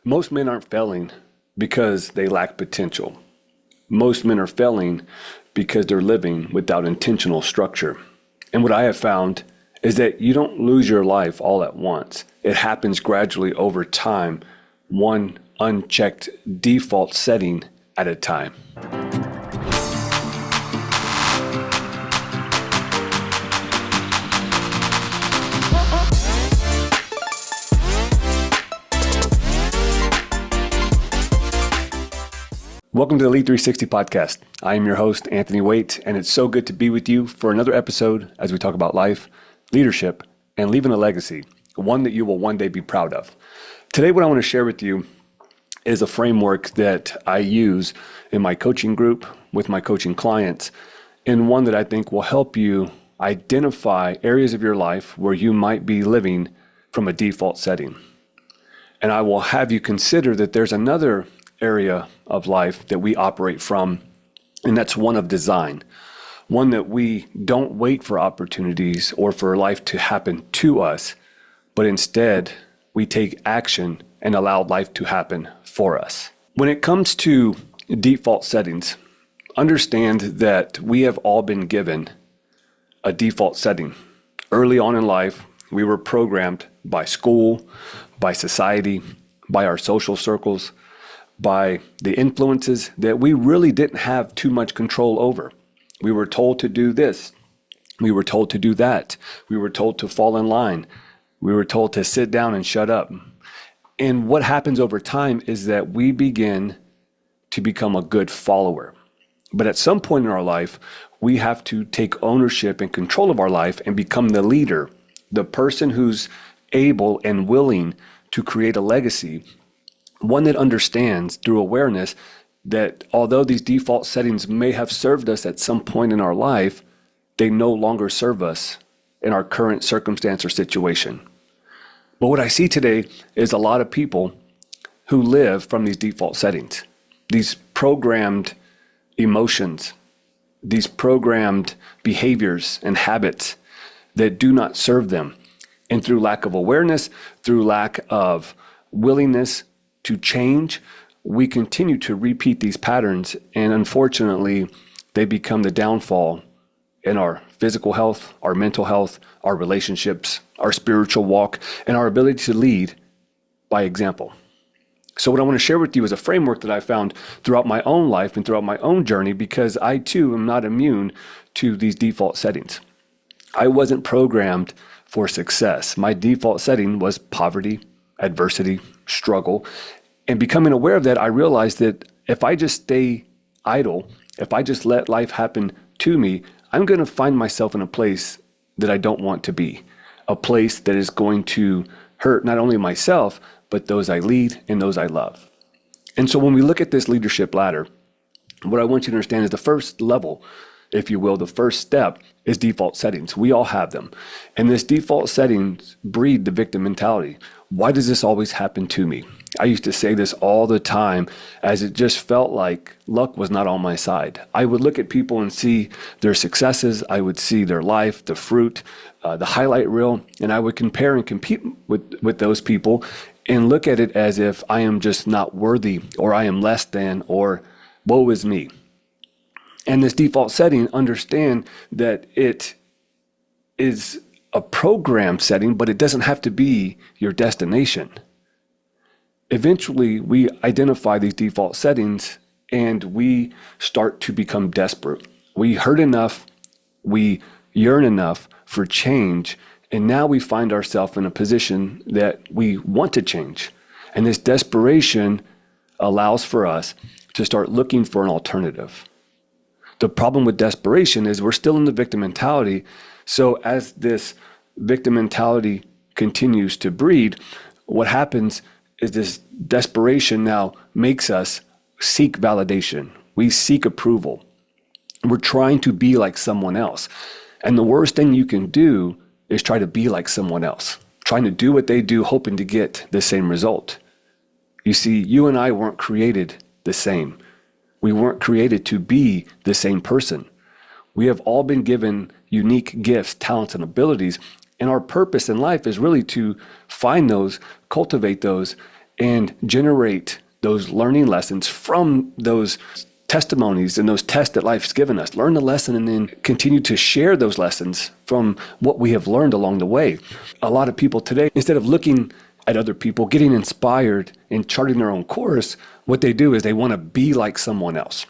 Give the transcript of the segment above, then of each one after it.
Most men aren't failing because they lack potential. Most men are failing because they're living without intentional structure. And what I have found is that you don't lose your life all at once. It happens gradually over time, one unchecked default setting at a time. Welcome to the Lead 360 podcast. I am your host, Anthony Waite, and it's so good to be with you for another episode as we talk about life, leadership, and leaving a legacy, one that you will one day be proud of. Today, what I want to share with you is a framework that I use in my coaching group with my coaching clients, and one that I think will help you identify areas of your life where you might be living from a default setting. And I will have you consider that there's another area of life that we operate from, and that's one of design. One that we don't wait for opportunities or for life to happen to us, but instead we take action and allow life to happen for us. When it comes to default settings, understand that we have all been given a default setting. Early on in life, we were programmed by school, by society, by our social circles, by the influences that we really didn't have too much control over. We were told to do this. We were told to do that. We were told to fall in line. We were told to sit down and shut up. And what happens over time is that we begin to become a good follower. But at some point in our life, we have to take ownership and control of our life and become the leader, the person who's able and willing to create a legacy. One that understands through awareness that although these default settings may have served us at some point in our life, they no longer serve us in our current circumstance or situation. But what I see today is a lot of people who live from these default settings, these programmed emotions, these programmed behaviors and habits that do not serve them. And through lack of awareness, through lack of willingness to change, we continue to repeat these patterns, and unfortunately, they become the downfall in our physical health, our mental health, our relationships, our spiritual walk, and our ability to lead by example. So what I want to share with you is a framework that I found throughout my own life and throughout my own journey, because I too am not immune to these default settings. I wasn't programmed for success. My default setting was poverty, adversity, struggle. And becoming aware of that, I realized that if I just stay idle, if I just let life happen to me, I'm going to find myself in a place that I don't want to be, a place that is going to hurt not only myself, but those I lead and those I love. And so when we look at this leadership ladder, what I want you to understand is the first level, if you will, the first step is default settings. We all have them. And this default settings breed the victim mentality. Why does this always happen to me? I used to say this all the time, as it just felt like luck was not on my side. I would look at people and see their successes. I would see their life, the fruit, the highlight reel, and I would compare and compete with those people and look at it as if I am just not worthy, or I am less than, or woe is me. And this default setting, understand that it is a program setting, but it doesn't have to be your destination. Eventually, we identify these default settings and we start to become desperate. We hurt enough, we yearn enough for change, and now we find ourselves in a position that we want to change. And this desperation allows for us to start looking for an alternative. The problem with desperation is we're still in the victim mentality. So as this victim mentality continues to breed, what happens is this desperation now makes us seek validation. We seek approval. We're trying to be like someone else. And the worst thing you can do is try to be like someone else, trying to do what they do, hoping to get the same result. You see, you and I weren't created the same. We weren't created to be the same person. We have all been given unique gifts, talents, and abilities. And our purpose in life is really to find those, cultivate those, and generate those learning lessons from those testimonies and those tests that life's given us. Learn the lesson and then continue to share those lessons from what we have learned along the way. A lot of people today, instead of looking at other people, getting inspired and charting their own course, what they do is they want to be like someone else.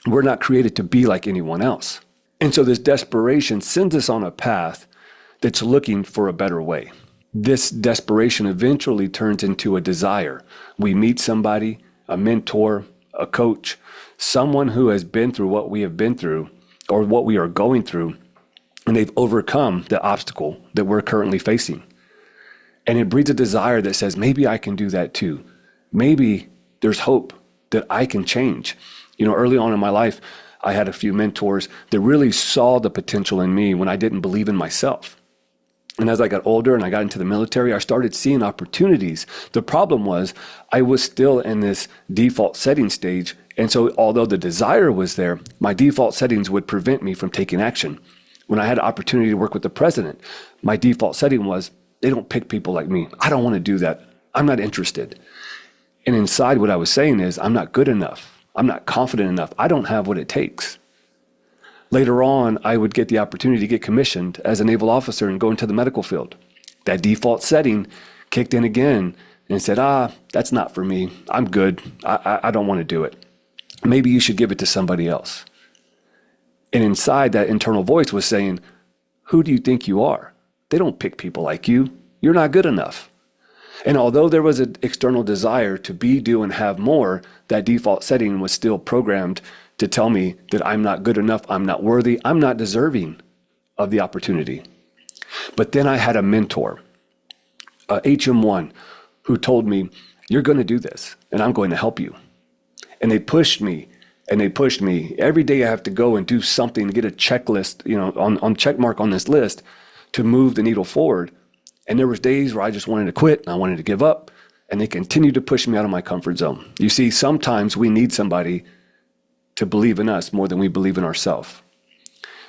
We're not created to be like anyone else. And so this desperation sends us on a path that's looking for a better way. This desperation eventually turns into a desire. We meet somebody, a mentor, a coach, someone who has been through what we have been through or what we are going through, and they've overcome the obstacle that we're currently facing. And it breeds a desire that says, maybe I can do that too. Maybe there's hope that I can change. Early on in my life, I had a few mentors that really saw the potential in me when I didn't believe in myself. And as I got older and I got into the military, I started seeing opportunities. The problem was I was still in this default setting stage. And so although the desire was there, my default settings would prevent me from taking action. When I had an opportunity to work with the president, my default setting was, they don't pick people like me. I don't want to do that. I'm not interested. And inside what I was saying is, I'm not good enough. I'm not confident enough. I don't have what it takes. Later on, I would get the opportunity to get commissioned as a naval officer and go into the medical field. That default setting kicked in again and said, that's not for me. I'm good. I don't want to do it. Maybe you should give it to somebody else. And inside, that internal voice was saying, who do you think you are? They don't pick people like you. You're not good enough. And although there was an external desire to be, do, and have more, that default setting was still programmed to tell me that I'm not good enough, I'm not worthy, I'm not deserving of the opportunity. But then I had a mentor, a HM1, who told me, you're going to do this, and I'm going to help you. And they pushed me, and they pushed me. Every day I have to go and do something, get a checklist, on check mark on this list to move the needle forward. And there was days where I just wanted to quit, and I wanted to give up, and they continued to push me out of my comfort zone. You see, sometimes we need somebody to believe in us more than we believe in ourselves.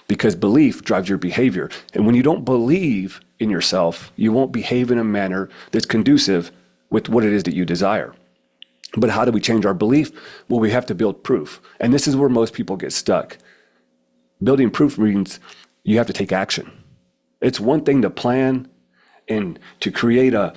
Because belief drives your behavior. And when you don't believe in yourself, you won't behave in a manner that's conducive with what it is that you desire. But how do we change our belief? Well, we have to build proof. And this is where most people get stuck. Building proof means you have to take action. It's one thing to plan and to create a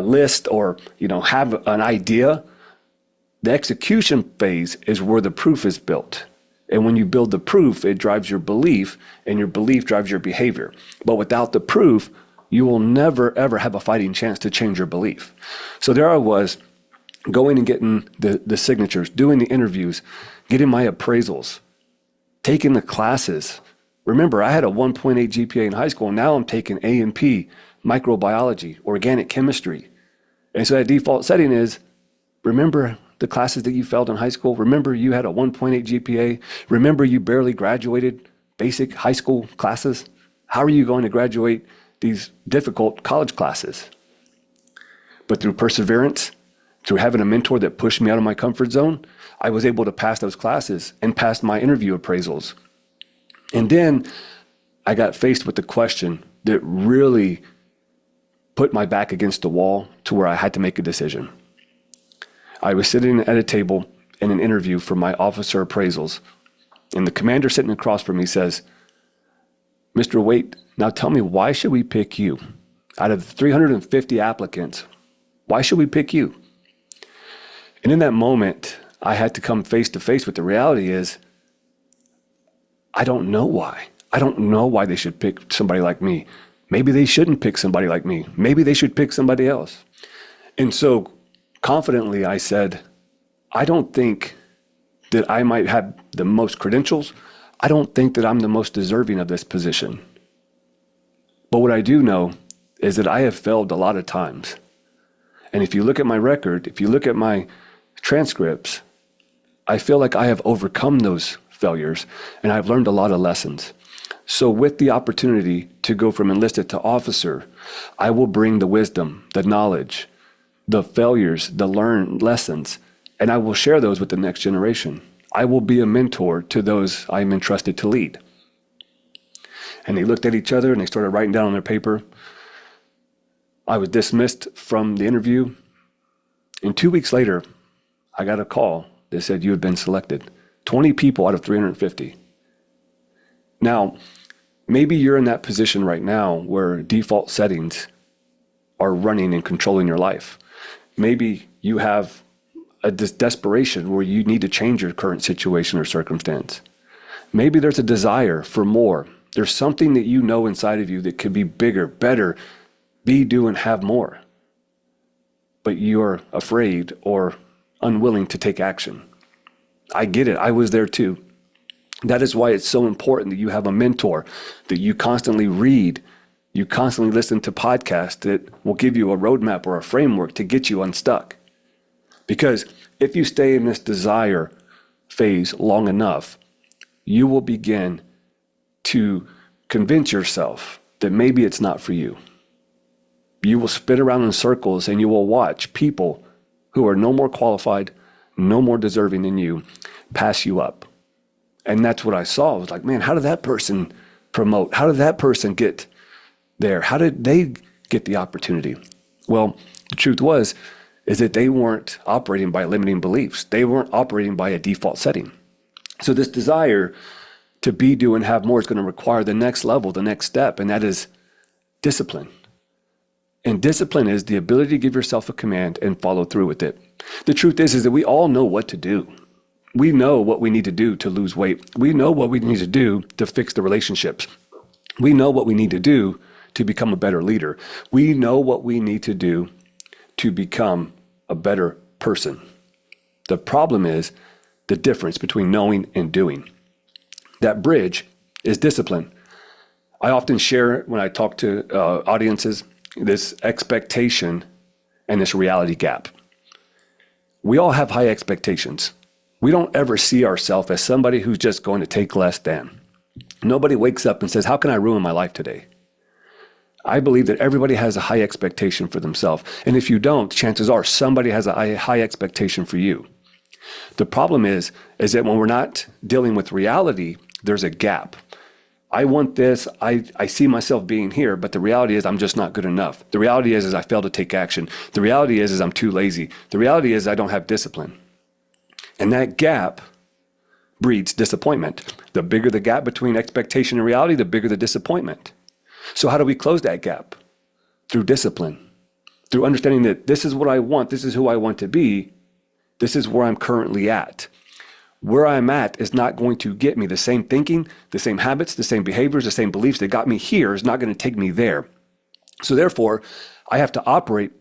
list or have an idea. The execution phase is where the proof is built. And when you build the proof, it drives your belief, and your belief drives your behavior. But without the proof, you will never, ever have a fighting chance to change your belief. So there I was, going and getting the signatures, doing the interviews, getting my appraisals, taking the classes. Remember, I had a 1.8 GPA in high school, and now I'm taking A&P, microbiology, organic chemistry. And so that default setting is, remember the classes that you failed in high school? Remember you had a 1.8 GPA? Remember you barely graduated basic high school classes? How are you going to graduate these difficult college classes? But through perseverance, through having a mentor that pushed me out of my comfort zone, I was able to pass those classes and pass my interview appraisals. And then I got faced with the question that really put my back against the wall to where I had to make a decision. I was sitting at a table in an interview for my officer appraisals, and the commander sitting across from me says, Mr. Waite, now tell me, why should we pick you? Out of 350 applicants, why should we pick you? And in that moment, I had to come face to face with the reality is, I don't know why. I don't know why they should pick somebody like me. Maybe they shouldn't pick somebody like me. Maybe they should pick somebody else. And so confidently, I said, I don't think that I might have the most credentials. I don't think that I'm the most deserving of this position. But what I do know is that I have failed a lot of times. And if you look at my record, if you look at my transcripts, I feel like I have overcome those failures and I've learned a lot of lessons. So with the opportunity to go from enlisted to officer, I will bring the wisdom, the knowledge, the failures, the learned lessons, and I will share those with the next generation. I will be a mentor to those I am entrusted to lead. And they looked at each other and they started writing down on their paper. I was dismissed from the interview, And 2 weeks later, I got a call that said you had been selected. 20 people out of 350. Now, maybe you're in that position right now where default settings are running and controlling your life. Maybe you have this desperation where you need to change your current situation or circumstance. Maybe there's a desire for more. There's something that you know inside of you that could be bigger, better, be, do, and have more. But you're afraid or unwilling to take action. I get it. I was there too. That is why it's so important that you have a mentor, that you constantly read, you constantly listen to podcasts that will give you a roadmap or a framework to get you unstuck. Because if you stay in this desire phase long enough, you will begin to convince yourself that maybe it's not for you. You will spin around in circles and you will watch people who are no more qualified, no more deserving than you, pass you up. And that's what I saw. I was like, man, how did that person promote? How did that person get there? How did they get the opportunity? Well, the truth is that they weren't operating by limiting beliefs. They weren't operating by a default setting. So this desire to be, do, and have more is going to require the next level, the next step, and that is discipline. And discipline is the ability to give yourself a command and follow through with it. The truth is that we all know what to do. We know what we need to do to lose weight. We know what we need to do to fix the relationships. We know what we need to do to become a better leader. We know what we need to do to become a better person. The problem is the difference between knowing and doing. That bridge is discipline. I often share when I talk to audiences this expectation and this reality gap. We all have high expectations. We don't ever see ourselves as somebody who's just going to take less than. Nobody wakes up and says, how can I ruin my life today? I believe that everybody has a high expectation for themselves. And if you don't, chances are somebody has a high expectation for you. The problem is that when we're not dealing with reality, there's a gap. I want this, I see myself being here, but the reality is I'm just not good enough. The reality is I fail to take action. The reality is I'm too lazy. The reality is I don't have discipline. And that gap breeds disappointment. The bigger the gap between expectation and reality, the bigger the disappointment. So how do we close that gap? Through discipline, through understanding that this is what I want, this is who I want to be, this is where I'm currently at. Where I'm at is not going to get me the same thinking, the same habits, the same behaviors, the same beliefs that got me here is not going to take me there. So therefore, I have to operate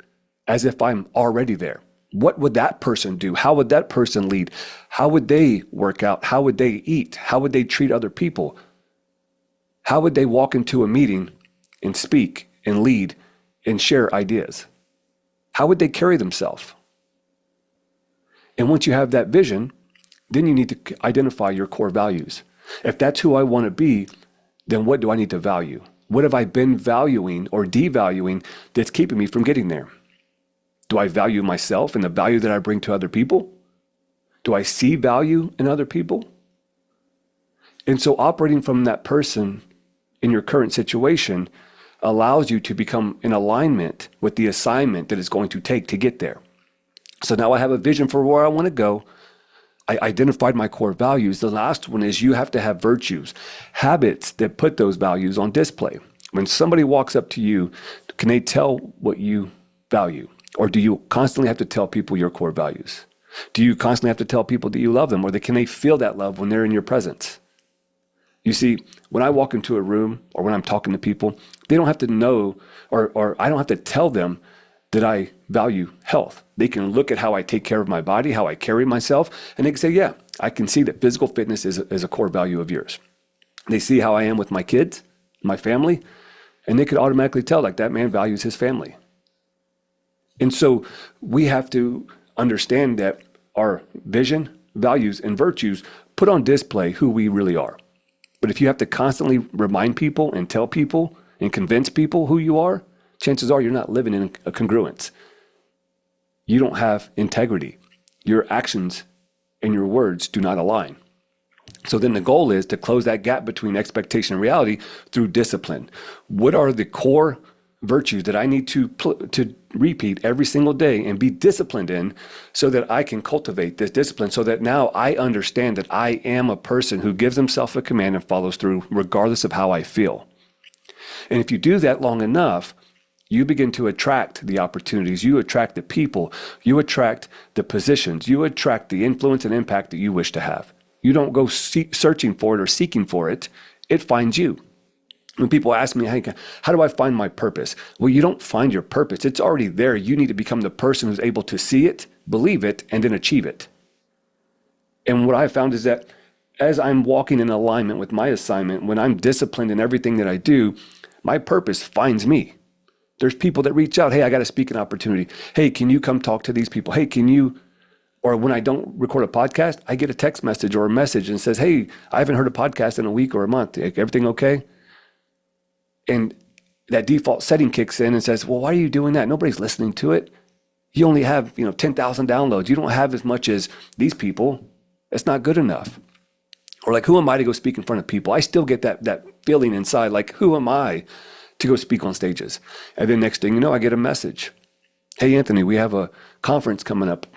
as if I'm already there. What would that person do? How would that person lead? How would they work out? How would they eat? How would they treat other people? How would they walk into a meeting and speak and lead and share ideas? How would they carry themselves? And once you have that vision, then you need to identify your core values. If that's who I want to be, then what do I need to value? What have I been valuing or devaluing that's keeping me from getting there? Do I value myself and the value that I bring to other people? Do I see value in other people? And so operating from that person in your current situation allows you to become in alignment with the assignment that it's going to take to get there. So now I have a vision for where I want to go. I identified my core values. The last one is you have to have virtues, habits that put those values on display. When somebody walks up to you, can they tell what you value? Or do you constantly have to tell people your core values? Do you constantly have to tell people that you love them, or can they feel that love when they're in your presence? You see, when I walk into a room or when I'm talking to people, they don't have to know, or I don't have to tell them that I value health. They can look at how I take care of my body, how I carry myself, and they can say, yeah, I can see that physical fitness is a core value of yours. They see how I am with my kids, my family, and they could automatically tell, like, that man values his family. And so we have to understand that our vision, values, and virtues put on display who we really are. But if you have to constantly remind people and tell people and convince people who you are, chances are you're not living in a congruence. You don't have integrity. Your actions and your words do not align. So then the goal is to close that gap between expectation and reality through discipline. What are the core virtues that I need to repeat every single day and be disciplined in, so that I can cultivate this discipline, so that now I understand that I am a person who gives himself a command and follows through regardless of how I feel. And if you do that long enough, you begin to attract the opportunities, you attract the people, you attract the positions, you attract the influence and impact that you wish to have. You don't go searching for it or seeking for it. It finds you. When people ask me, hey, how do I find my purpose? Well, you don't find your purpose. It's already there. You need to become the person who's able to see it, believe it, and then achieve it. And what I found is that as I'm walking in alignment with my assignment, when I'm disciplined in everything that I do, my purpose finds me. There's people that reach out, hey, I got a speaking opportunity. Hey, can you come talk to these people? Hey, can you, or when I don't record a podcast, I get a text message or a message and says, hey, I haven't heard a podcast in a week or a month. Everything okay? And that default setting kicks in and says, well, why are you doing that? Nobody's listening to it. You only have, 10,000 downloads. You don't have as much as these people. It's not good enough. Or like, who am I to go speak in front of people? I still get that feeling inside, like, who am I to go speak on stages? And then next thing you know, I get a message. Hey, Anthony, we have a conference coming up.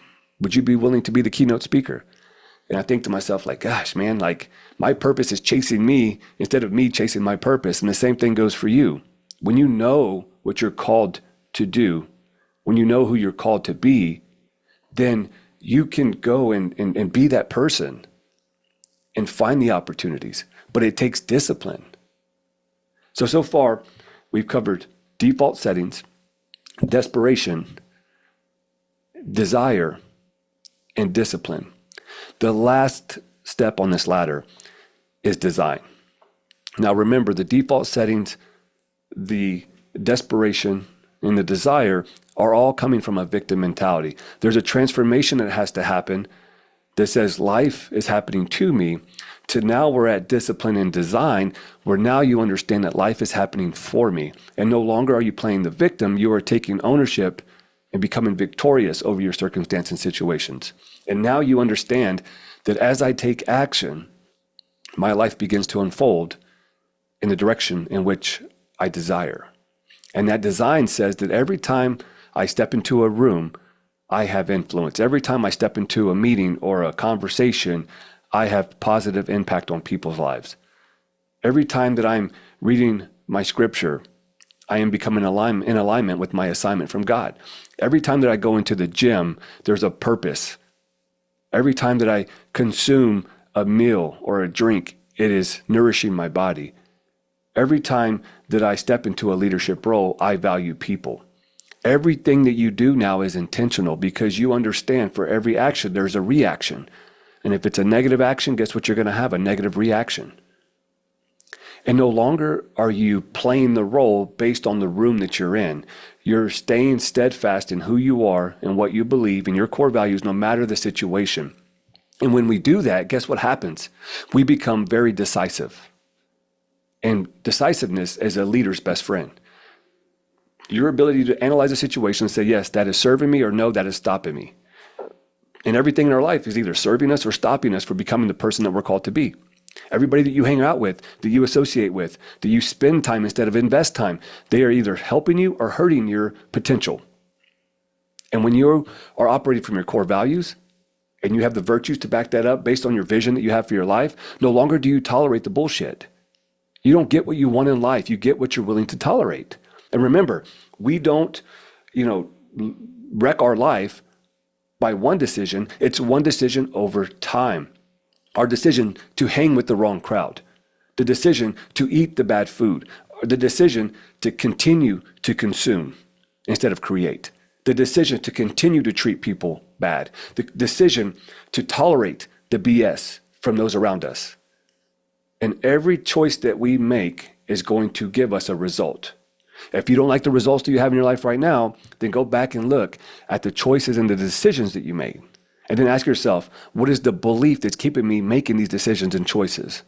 Would you be willing to be the keynote speaker? And I think to myself, like, gosh, man, like my purpose is chasing me instead of me chasing my purpose. And the same thing goes for you. When you know what you're called to do, when you know who you're called to be, then you can go and be that person and find the opportunities. But it takes discipline. So far, we've covered default settings, desperation, desire, and discipline. The last step on this ladder is design. Now remember, the default settings, the desperation, and the desire are all coming from a victim mentality. There's a transformation that has to happen that says life is happening to me, to now we're at discipline and design, where now you understand that life is happening for me. And no longer are you playing the victim, you are taking ownership and becoming victorious over your circumstance and situations. And now you understand that as I take action, my life begins to unfold in the direction in which I desire. And that design says that every time I step into a room, I have influence. Every time I step into a meeting or a conversation, I have positive impact on people's lives. Every time that I'm reading my scripture, I am becoming in alignment with my assignment from God. Every time that I go into the gym, there's a purpose. Every time that I consume a meal or a drink, it is nourishing my body. Every time that I step into a leadership role, I value people. Everything that you do now is intentional because you understand for every action, there's a reaction. And if it's a negative action, guess what you're going to have? A negative reaction. And no longer are you playing the role based on the room that you're in. You're staying steadfast in who you are and what you believe in your core values, no matter the situation. And when we do that, guess what happens? We become very decisive. And decisiveness is a leader's best friend. Your ability to analyze a situation and say, yes, that is serving me, or no, that is stopping me. And everything in our life is either serving us or stopping us from becoming the person that we're called to be. Everybody that you hang out with, that you associate with, that you spend time instead of invest time, they are either helping you or hurting your potential. And when you are operating from your core values and you have the virtues to back that up based on your vision that you have for your life, no longer do you tolerate the bullshit. You don't get what you want in life. You get what you're willing to tolerate. And remember, we don't, wreck our life by one decision. It's one decision over time. Our decision to hang with the wrong crowd, the decision to eat the bad food, or the decision to continue to consume instead of create, the decision to continue to treat people bad, the decision to tolerate the BS from those around us. And every choice that we make is going to give us a result. If you don't like the results that you have in your life right now, then go back and look at the choices and the decisions that you made. And then ask yourself, what is the belief that's keeping me making these decisions and choices?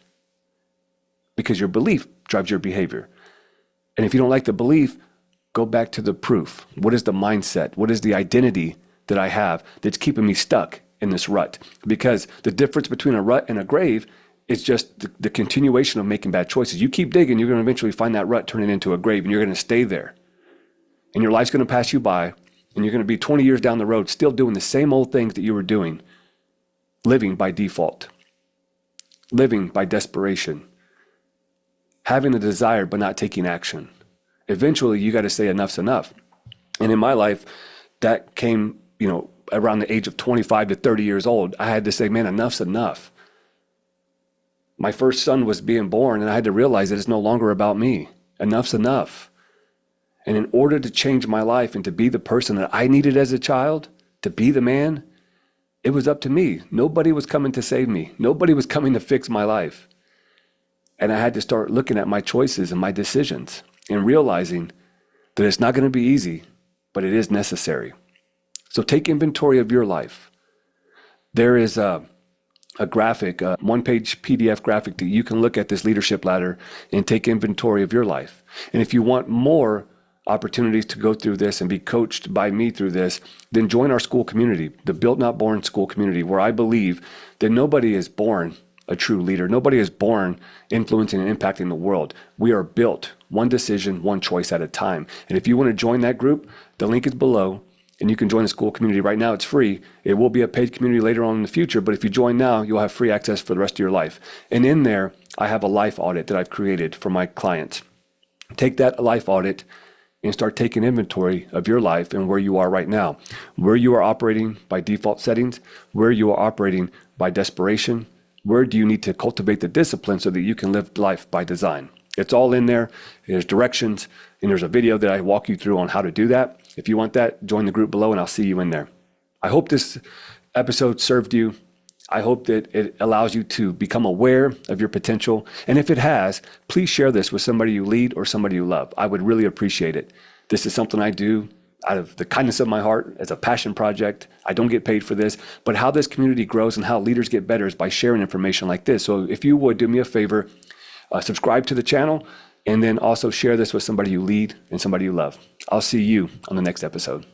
Because your belief drives your behavior. And if you don't like the belief, go back to the proof. What is the mindset? What is the identity that I have that's keeping me stuck in this rut? Because the difference between a rut and a grave is just the continuation of making bad choices. You keep digging, you're going to eventually find that rut turning into a grave, and you're going to stay there. and your life's going to pass you by, and you're going to be 20 years down the road still doing the same old things that you were doing, living by default, living by desperation, having a desire but not taking action. Eventually, you got to say enough's enough. And in my life, that came, around the age of 25 to 30 years old. I had to say, man, enough's enough. My first son was being born, and I had to realize that it's no longer about me. Enough's enough. And in order to change my life and to be the person that I needed as a child, to be the man, it was up to me. Nobody was coming to save me. Nobody was coming to fix my life. And I had to start looking at my choices and my decisions and realizing that it's not going to be easy, but it is necessary. So take inventory of your life. There is a graphic, a one-page PDF graphic that you can look at this leadership ladder and take inventory of your life. And if you want more opportunities to go through this and be coached by me through this, then join our school community, the Built Not Born school community, where I believe that nobody is born a true leader. Nobody is born influencing and impacting the world. We are built one decision, one choice at a time. And if you want to join that group, the link is below, and you can join the school community right now. It's free. It will be a paid community later on in the future, but if you join now, you'll have free access for the rest of your life. And in there, I have a life audit that I've created for my clients. Take that life audit and start taking inventory of your life and where you are right now, where you are operating by default settings, where you are operating by desperation, where do you need to cultivate the discipline so that you can live life by design. It's all in there. There's directions, and there's a video that I walk you through on how to do that. If you want that, join the group below, and I'll see you in there. I hope this episode served you. I hope that it allows you to become aware of your potential. And if it has, please share this with somebody you lead or somebody you love. I would really appreciate it. This is something I do out of the kindness of my heart as a passion project. I don't get paid for this, but how this community grows and how leaders get better is by sharing information like this. So if you would do me a favor, subscribe to the channel, and then also share this with somebody you lead and somebody you love. I'll see you on the next episode.